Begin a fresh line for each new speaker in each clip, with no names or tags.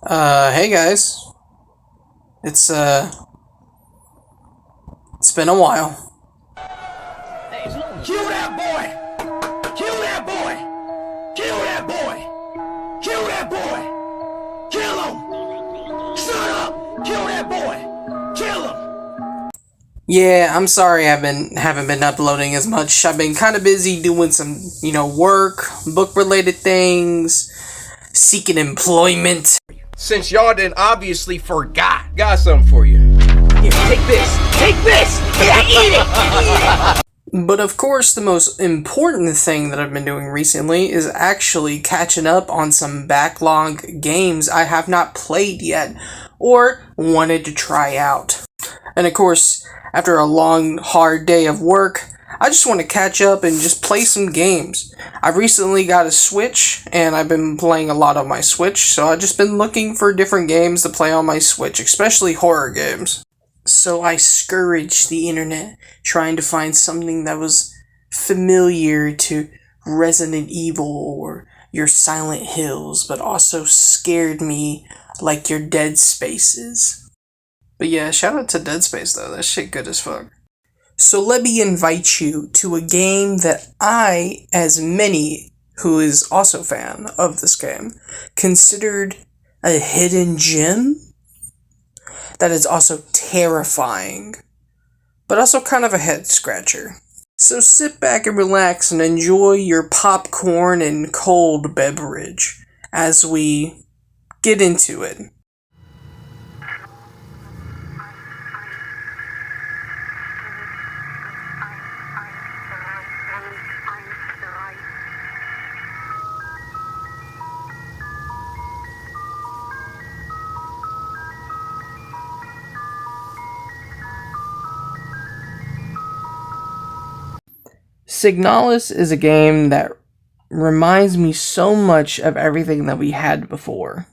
Hey guys. It's, it's been a while.
Kill that boy! Kill that boy! Kill that boy! Kill that boy! Kill him! Shut up! Kill that boy! Kill him!
Yeah, I'm sorry haven't been uploading as much. I've been kind of busy doing some, work, book-related things, seeking employment.
Since y'all then obviously forgot, got something for you. Here, take this! Take this! Yeah, eat it!
But of course, the most important thing that I've been doing recently is actually catching up on some backlog games I have not played yet, or wanted to try out. And of course, after a long, hard day of work, I just want to catch up and just play some games. I recently got a Switch, and I've been playing a lot on my Switch, so I've just been looking for different games to play on my Switch, especially horror games. So I scourged the internet, trying to find something that was familiar to Resident Evil or your Silent Hills, but also scared me like your Dead Spaces. But yeah, shout out to Dead Space though, that shit good as fuck. So let me invite you to a game that I, as many who is also a fan of this game, considered a hidden gem that is also terrifying, but also kind of a head scratcher. So sit back and relax and enjoy your popcorn and cold beverage as we get into it. Signalis is a game that reminds me so much of everything that we had before.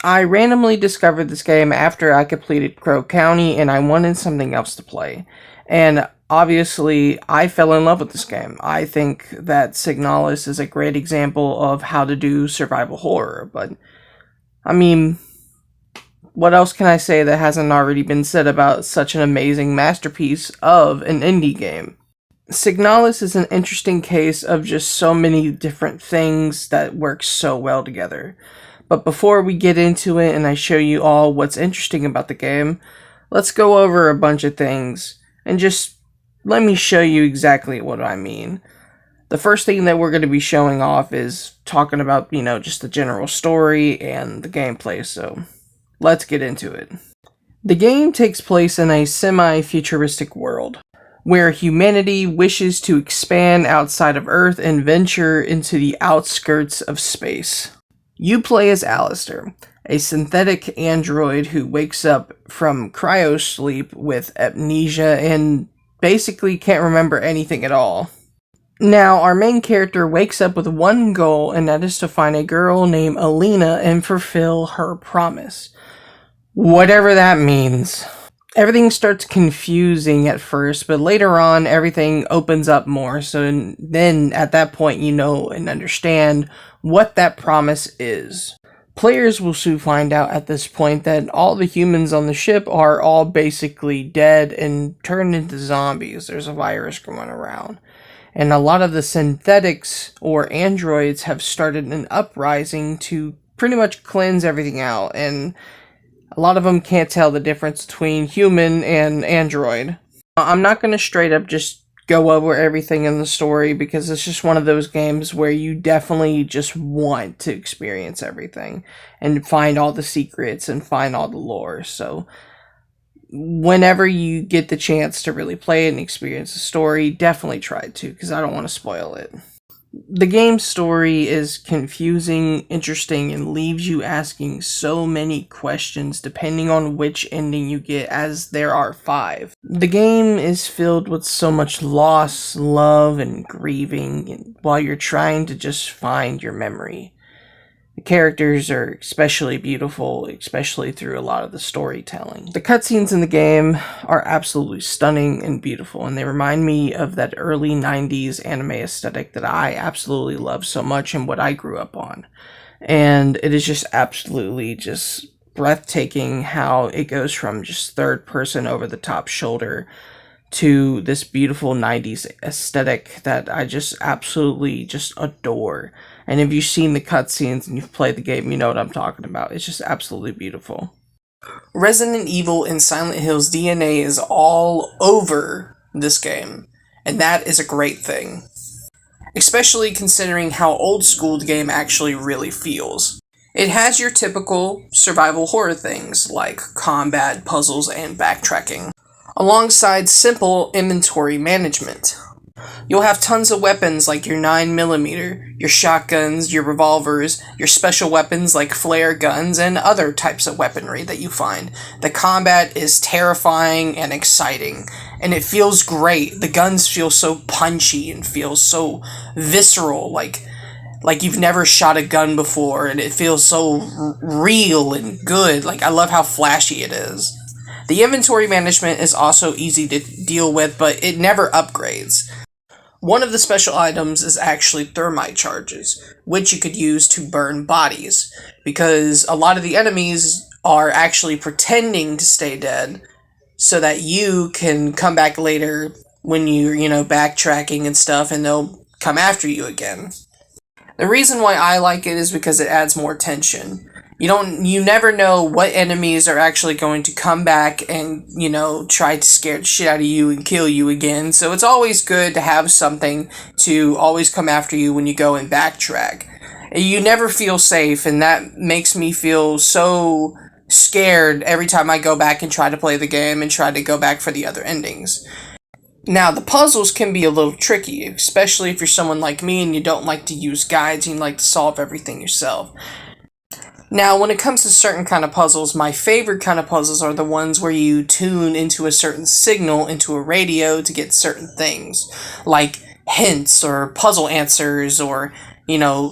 I randomly discovered this game after I completed Crow County and I wanted something else to play. And obviously, I fell in love with this game. I think that Signalis is a great example of how to do survival horror, but I mean, what else can I say that hasn't already been said about such an amazing masterpiece of an indie game? Signalis is an interesting case of just so many different things that work so well together. But before we get into it and I show you all what's interesting about the game, let's go over a bunch of things and just let me show you exactly what I mean. The first thing that we're going to be showing off is talking about, just the general story and the gameplay, so let's get into it. The game takes place in a semi-futuristic world, where humanity wishes to expand outside of Earth and venture into the outskirts of space. You play as Alistair, a synthetic android who wakes up from cryosleep with amnesia and basically can't remember anything at all. Now, our main character wakes up with one goal, and that is to find a girl named Alina and fulfill her promise. Whatever that means. Everything starts confusing at first, but later on, everything opens up more. So then, at that point, you know and understand what that promise is. Players will soon find out at this point that all the humans on the ship are all basically dead and turned into zombies. There's a virus going around. And a lot of the synthetics or androids have started an uprising to pretty much cleanse everything out, and a lot of them can't tell the difference between human and android. I'm not going to straight up just go over everything in the story because it's just one of those games where you definitely just want to experience everything and find all the secrets and find all the lore. So whenever you get the chance to really play it and experience the story, definitely try to, because I don't want to spoil it. The game's story is confusing, interesting, and leaves you asking so many questions depending on which ending you get, as there are 5. The game is filled with so much loss, love, and grieving while you're trying to just find your memory. The characters are especially beautiful, especially through a lot of the storytelling. The cutscenes in the game are absolutely stunning and beautiful, and they remind me of that early 90s anime aesthetic that I absolutely love so much and what I grew up on. And it is just absolutely just breathtaking how it goes from just third person over the top shoulder to this beautiful 90s aesthetic that I just absolutely just adore. And if you've seen the cutscenes and you've played the game, you know what I'm talking about. It's just absolutely beautiful. Resident Evil and Silent Hill's DNA is all over this game, and that is a great thing. Especially considering how old school the game actually really feels. It has your typical survival horror things like combat, puzzles, and backtracking, alongside simple inventory management. You'll have tons of weapons like your 9mm, your shotguns, your revolvers, your special weapons like flare guns, and other types of weaponry that you find. The combat is terrifying and exciting, and it feels great. The guns feel so punchy and feel so visceral, like you've never shot a gun before, and it feels so real and good. Like, I love how flashy it is. The inventory management is also easy to deal with, but it never upgrades. One of the special items is actually thermite charges, which you could use to burn bodies, because a lot of the enemies are actually pretending to stay dead, so that you can come back later when you're, backtracking and stuff, and they'll come after you again. The reason why I like it is because it adds more tension. You never know what enemies are actually going to come back and, try to scare the shit out of you and kill you again. So it's always good to have something to always come after you when you go and backtrack. You never feel safe, and that makes me feel so scared every time I go back and try to play the game and try to go back for the other endings. Now, the puzzles can be a little tricky, especially if you're someone like me and you don't like to use guides and you like to solve everything yourself. Now, when it comes to certain kind of puzzles, my favorite kind of puzzles are the ones where you tune into a certain signal into a radio to get certain things, like hints or puzzle answers or,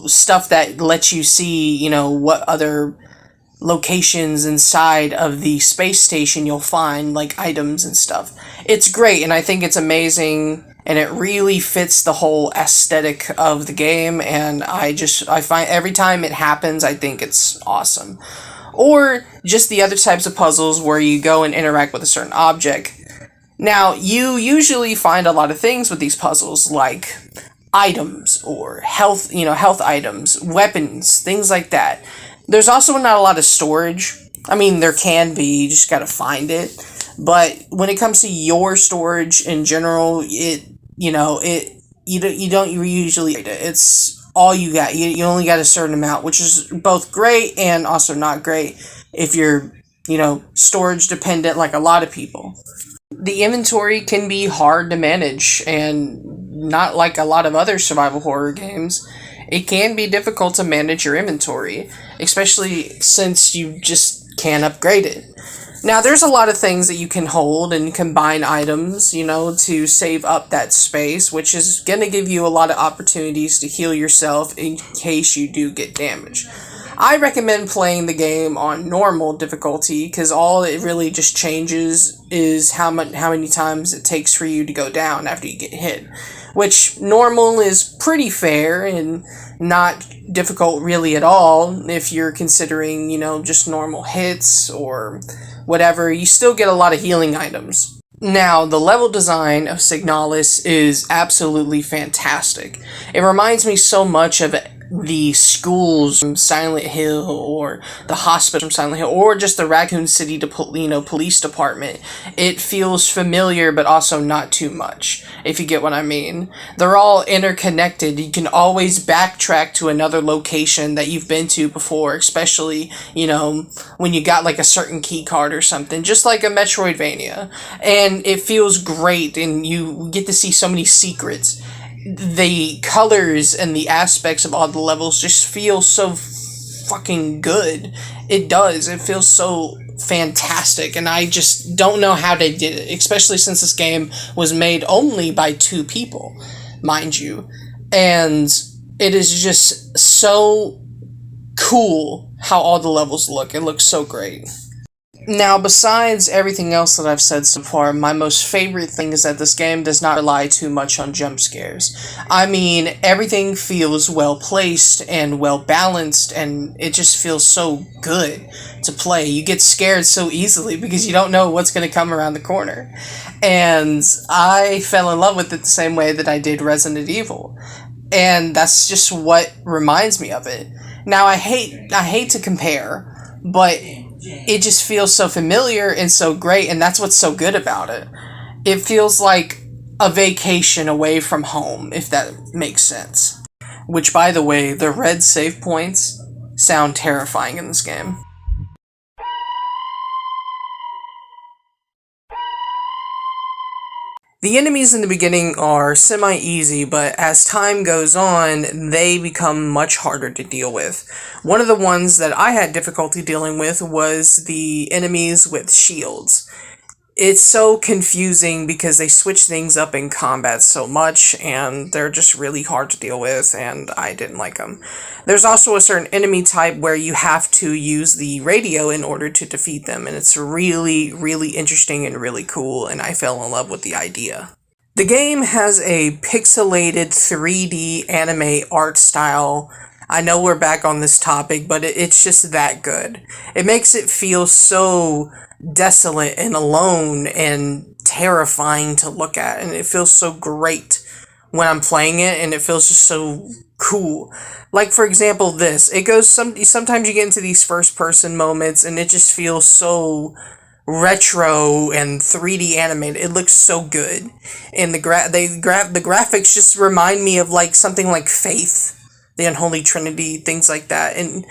stuff that lets you see, what other locations inside of the space station you'll find, like items and stuff. It's great, and I think it's amazing, and it really fits the whole aesthetic of the game, and I find every time it happens, I think it's awesome. Or just the other types of puzzles where you go and interact with a certain object. Now, you usually find a lot of things with these puzzles, like items or health items, weapons, things like that. There's also not a lot of storage. I mean, there can be, you just gotta find it. But when it comes to your storage in general, you don't usually, it's all you got. You only got a certain amount, which is both great and also not great if you're, storage dependent like a lot of people. The inventory can be hard to manage, and not like a lot of other survival horror games. It can be difficult to manage your inventory, especially since you just can't upgrade it. Now, there's a lot of things that you can hold and combine items, to save up that space, which is going to give you a lot of opportunities to heal yourself in case you do get damaged. I recommend playing the game on normal difficulty, because all it really just changes is how many times it takes for you to go down after you get hit. Which normal is pretty fair and not difficult really at all if you're considering, just normal hits or whatever. You still get a lot of healing items. Now, the level design of Signalis is absolutely fantastic. It reminds me so much of the schools from Silent Hill, or the hospital from Silent Hill, or just the Raccoon City police department. It feels familiar, but also not too much, if you get what I mean. They're all interconnected. You can always backtrack to another location that you've been to before, especially, when you got like a certain key card or something, just like a Metroidvania. And it feels great, and you get to see so many secrets. The colors and the aspects of all the levels just feel so fucking good. It does. It feels so fantastic, and I just don't know how they did it, especially since this game was made only by 2 people, mind you. And it is just so cool how all the levels look. It looks so great. Now, besides everything else that I've said so far, my most favorite thing is that this game does not rely too much on jump scares. I mean, everything feels well placed and well balanced, and it just feels so good to play. You get scared so easily because you don't know what's going to come around the corner. And I fell in love with it the same way that I did Resident Evil. And that's just what reminds me of it. Now, I hate to compare, but it just feels so familiar and so great, and that's what's so good about it. It feels like a vacation away from home, if that makes sense. Which, by the way, the red save points sound terrifying in this game. The enemies in the beginning are semi-easy, but as time goes on, they become much harder to deal with. One of the ones that I had difficulty dealing with was the enemies with shields. It's so confusing because they switch things up in combat so much, and they're just really hard to deal with, and I didn't like them. There's also a certain enemy type where you have to use the radio in order to defeat them, and it's really, really interesting and really cool, and I fell in love with the idea. The game has a pixelated 3D anime art style. I know we're back on this topic, but it's just that good. It makes it feel so desolate and alone and terrifying to look at, and it feels so great when I'm playing it, and it feels just so cool. Like, for example, this. It goes sometimes you get into these first person moments and it just feels so retro and 3D animated. It looks so good. And the graphics just remind me of like something like Faith, the Unholy Trinity, things like that. And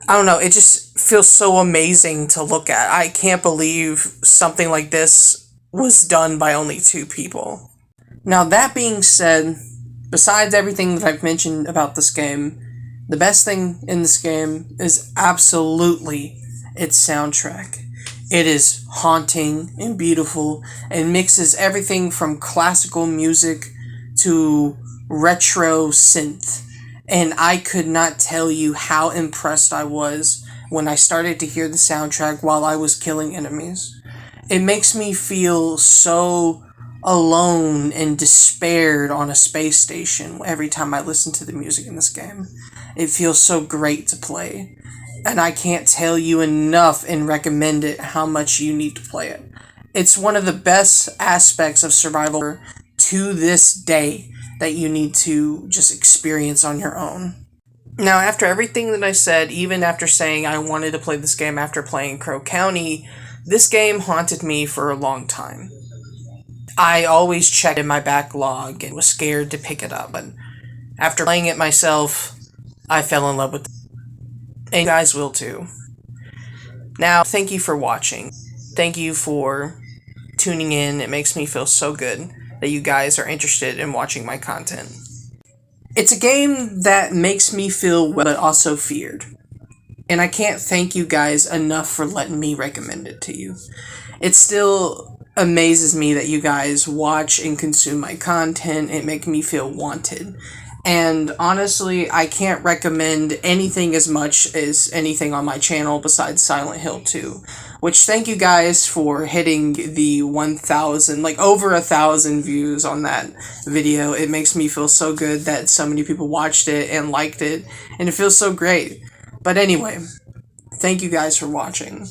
I don't know, it just feels so amazing to look at. I can't believe something like this was done by only 2 people. Now, that being said, besides everything that I've mentioned about this game, the best thing in this game is absolutely its soundtrack. It is haunting and beautiful and mixes everything from classical music to retro synth. And I could not tell you how impressed I was when I started to hear the soundtrack while I was killing enemies. It makes me feel so alone and despaired on a space station every time I listen to the music in this game. It feels so great to play. And I can't tell you enough and recommend it how much you need to play it. It's one of the best aspects of survival to this day that you need to just experience on your own. Now, after everything that I said, even after saying I wanted to play this game after playing Crow County, this game haunted me for a long time. I always checked in my backlog and was scared to pick it up, but after playing it myself, I fell in love with it. And you guys will too. Now, thank you for watching. Thank you for tuning in. It makes me feel so good that you guys are interested in watching my content. It's a game that makes me feel well, but also feared. And I can't thank you guys enough for letting me recommend it to you. It still amazes me that you guys watch and consume my content. It makes me feel wanted. And honestly, I can't recommend anything as much as anything on my channel besides Silent Hill 2. Which, thank you guys for hitting the 1,000, like over 1,000 views on that video. It makes me feel so good that so many people watched it and liked it, and it feels so great. But anyway, thank you guys for watching.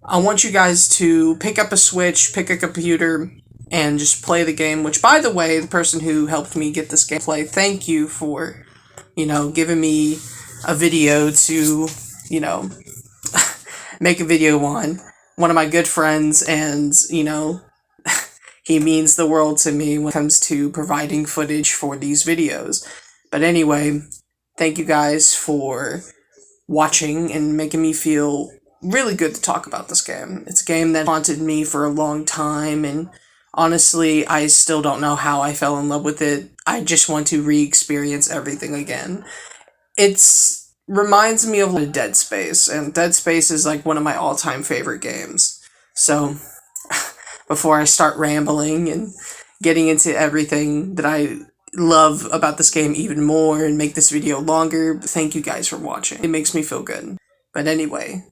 I want you guys to pick up a Switch, pick a computer, and just play the game, which, by the way, the person who helped me get this gameplay, thank you for, giving me a video to, make a video on. One of my good friends, and, he means the world to me when it comes to providing footage for these videos. But anyway, thank you guys for watching and making me feel really good to talk about this game. It's a game that haunted me for a long time, and honestly, I still don't know how I fell in love with it. I just want to re-experience everything again. It's reminds me of Dead Space, and Dead Space is like one of my all-time favorite games. So, before I start rambling and getting into everything that I love about this game even more and make this video longer, thank you guys for watching. It makes me feel good. But anyway,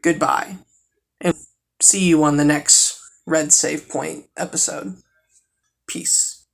goodbye. And see you on the next Red Save Point episode. Peace.